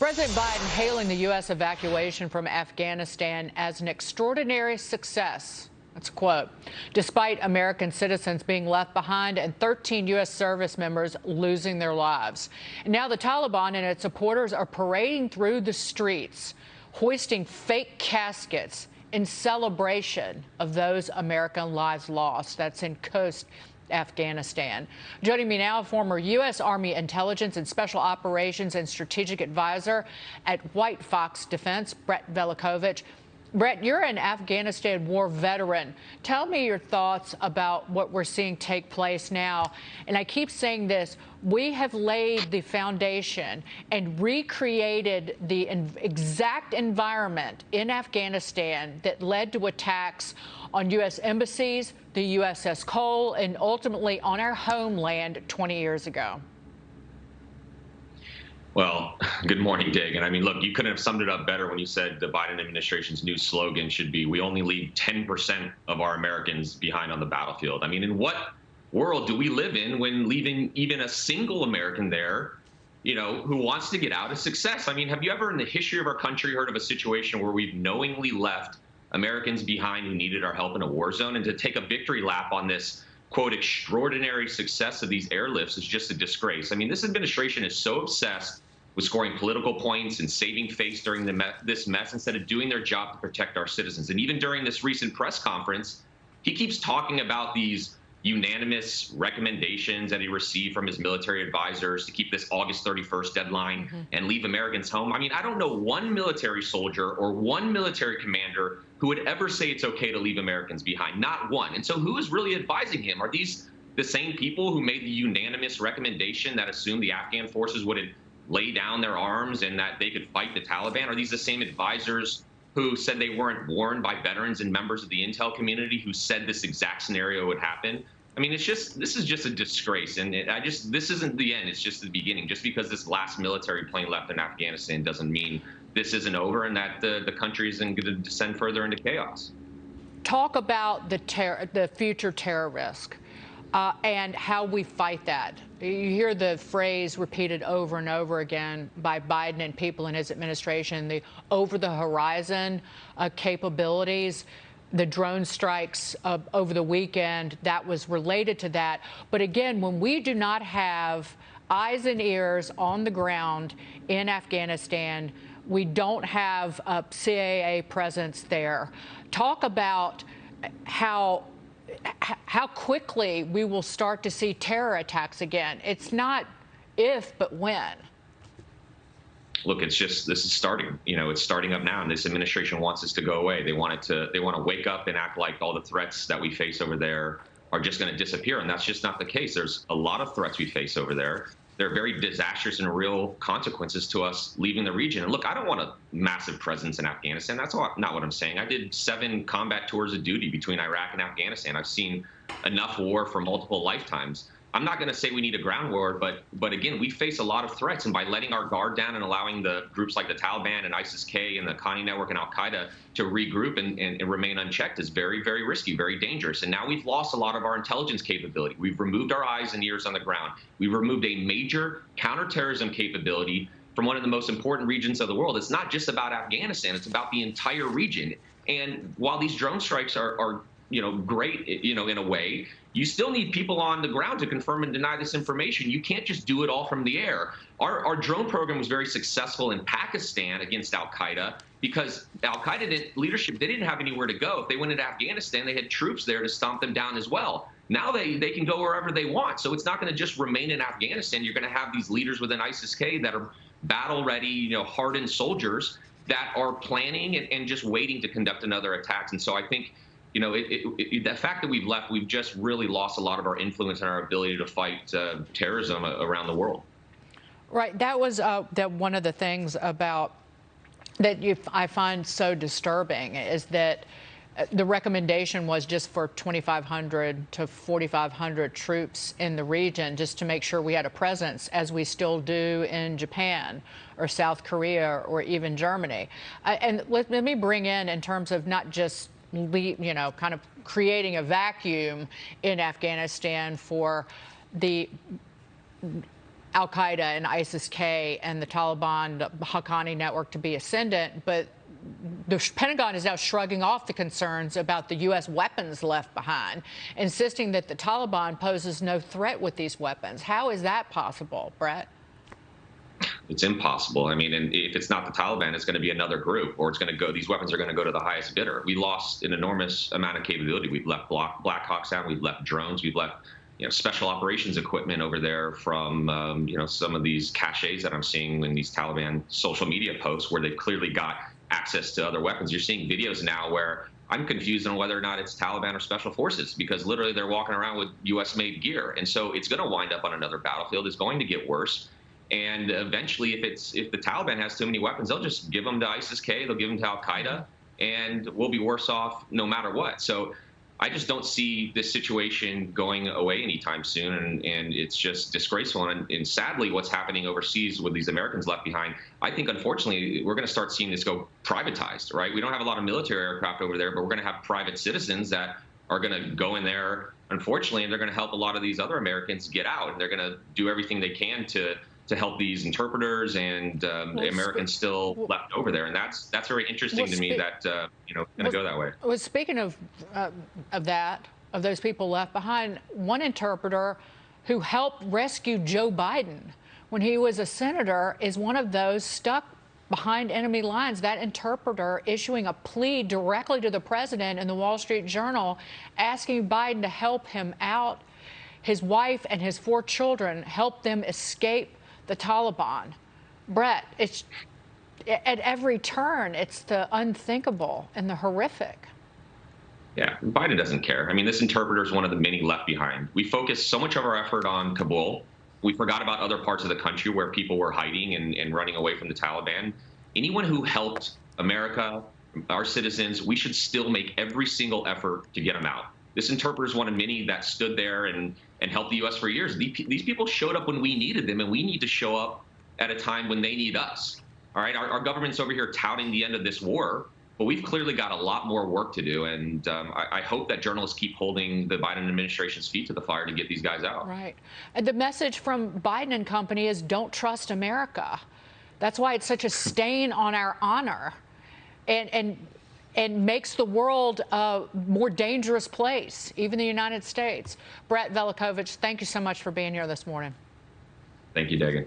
President Biden hailing the U.S. evacuation from Afghanistan as an extraordinary success. That's a quote. Despite American citizens being left behind and 13 U.S. service members losing their lives. And now the Taliban and its supporters are parading through the streets, hoisting fake caskets in celebration of those American lives lost. That's in Khost, Afghanistan. Joining me now, former U.S. Army Intelligence and Special Operations and Strategic Advisor at White Fox Defense, Brett Velikovich. Brett, you're an Afghanistan war veteran. Tell me your thoughts about what we're seeing take place now. And I keep saying this, we have laid the foundation and recreated the exact environment in Afghanistan that led to attacks on U.S. embassies, the USS Cole, and ultimately on our homeland 20 years ago. Well, good morning, Dig. And I mean, look, you couldn't have summed it up better when you said the Biden administration's new slogan should be, we only leave 10% of our Americans behind on the battlefield. I mean, in what world do we live in when leaving even a single American there, who wants to get out is success? I mean, have you ever in the history of our country heard of a situation where we've knowingly left Americans behind who needed our help in a war zone? And to take a victory lap on this, quote, extraordinary success of these airlifts is just a disgrace. I mean, this administration is so obsessed with scoring political points and saving face during this mess instead of doing their job to protect our citizens. And even during this recent press conference, he keeps talking about these unanimous recommendations that he received from his military advisors to keep this August 31st deadline and leave Americans home. I mean, I don't know one military soldier or one military commander who would ever say it's okay to leave Americans behind, not one. And so who is really advising him? Are these the same people who made the unanimous recommendation that assumed the Afghan forces would lay down their arms and that they could fight the Taliban? Are these the same advisors who said they weren't warned by veterans and members of the intel community who said this exact scenario would happen? I mean, this is just a disgrace. And this isn't the end. It's just the beginning. Just because this last military plane left in Afghanistan doesn't mean this isn't over and that the country isn't going to descend further into chaos. Talk about the future terror risk and how we fight that. You hear the phrase repeated over and over again by Biden and people in his administration, the over-the-horizon capabilities, the drone strikes over the weekend, that was related to that. But again, when we do not have eyes and ears on the ground in Afghanistan, we don't have a CAA presence there. Talk about how quickly we will start to see terror attacks again. It's not if, but when. Look, this is starting. It's starting up now, and this administration wants this to go away. They want to wake up and act like all the threats that we face over there are just going to disappear, and that's just not the case. There's a lot of threats we face over there. There are very disastrous and real consequences to us leaving the region. And look, I don't want a massive presence in Afghanistan. That's not what I'm saying. I did 7 combat tours of duty between Iraq and Afghanistan. I've seen enough war for multiple lifetimes. I'm not going to say we need a ground war, but again, we face a lot of threats. And by letting our guard down and allowing the groups like the Taliban and ISIS-K and the Khani Network and Al-Qaeda to regroup and remain unchecked is very, very risky, very dangerous. And now we've lost a lot of our intelligence capability. We've removed our eyes and ears on the ground. We've removed a major counterterrorism capability from one of the most important regions of the world. It's not just about Afghanistan. It's about the entire region. And while these drone strikes are great, in a way, you still need people on the ground to confirm and deny this information. You can't just do it all from the air. Our drone program was very successful in Pakistan against Al-Qaeda because Al-Qaeda leadership, they didn't have anywhere to go. If they went into Afghanistan, they had troops there to stomp them down as well. Now they can go wherever they want. So it's not going to just remain in Afghanistan. You're going to have these leaders within ISIS-K that are battle-ready, hardened soldiers that are planning and just waiting to conduct another attack. And so I think the fact that we've just really lost a lot of our influence and our ability to fight terrorism around the world. Right. That was one of the things about that I find so disturbing is that the recommendation was just for 2,500 to 4,500 troops in the region just to make sure we had a presence, as we still do in Japan or South Korea or even Germany. And let me bring in terms of not just kind of creating a vacuum in Afghanistan for the Al-Qaeda and ISIS-K and the Taliban, the Haqqani network to be ascendant, but the Pentagon is now shrugging off the concerns about the U.S. weapons left behind, insisting that the Taliban poses no threat with these weapons. How is that possible, Brett? It's impossible. I mean, and if it's not the Taliban, it's going to be another group, or it's going to go. These weapons are going to go to the highest bidder. We lost an enormous amount of capability. We've left Black Hawks down. We've left drones. We've left special operations equipment over there from some of these caches that I'm seeing in these Taliban social media posts where they've clearly got access to other weapons. You're seeing videos now where I'm confused on whether or not it's Taliban or special forces, because literally they're walking around with U.S.-made gear. And so it's going to wind up on another battlefield. It's going to get worse. And eventually, if the Taliban has too many weapons, they'll just give them to ISIS-K, they'll give them to Al-Qaeda, and we'll be worse off no matter what. So I just don't see this situation going away anytime soon, and it's just disgraceful. And sadly, what's happening overseas with these Americans left behind, I think, unfortunately, we're going to start seeing this go privatized, right? We don't have a lot of military aircraft over there, but we're going to have private citizens that are going to go in there, unfortunately, and they're going to help a lot of these other Americans get out. And they're going to do everything they can to help these interpreters and the Americans still left over there, and that's very interesting to me that going to go that way. Well, speaking of those people left behind, one interpreter who helped rescue Joe Biden when he was a senator is one of those stuck behind enemy lines. That interpreter issuing a plea directly to the president in the Wall Street Journal, asking Biden to help him out. His wife and his 4 children, help them escape the Taliban. Brett, it's at every turn, it's the unthinkable and the horrific. Yeah, Biden doesn't care. I mean, this interpreter is one of the many left behind. We focused so much of our effort on Kabul. We forgot about other parts of the country where people were hiding and running away from the Taliban. Anyone who helped America, our citizens, we should still make every single effort to get them out. This interpreter is one of many that stood there and helped the U.S. for years. These people showed up when we needed them, and we need to show up at a time when they need us. All right, our government's over here touting the end of this war, but we've clearly got a lot more work to do. And I hope that journalists keep holding the Biden administration's feet to the fire to get these guys out. Right. And the message from Biden and company is don't trust America. That's why it's such a stain on our honor and makes the world a more dangerous place, even the United States. Brett Velikovich, thank you so much for being here this morning. Thank you, Dagan.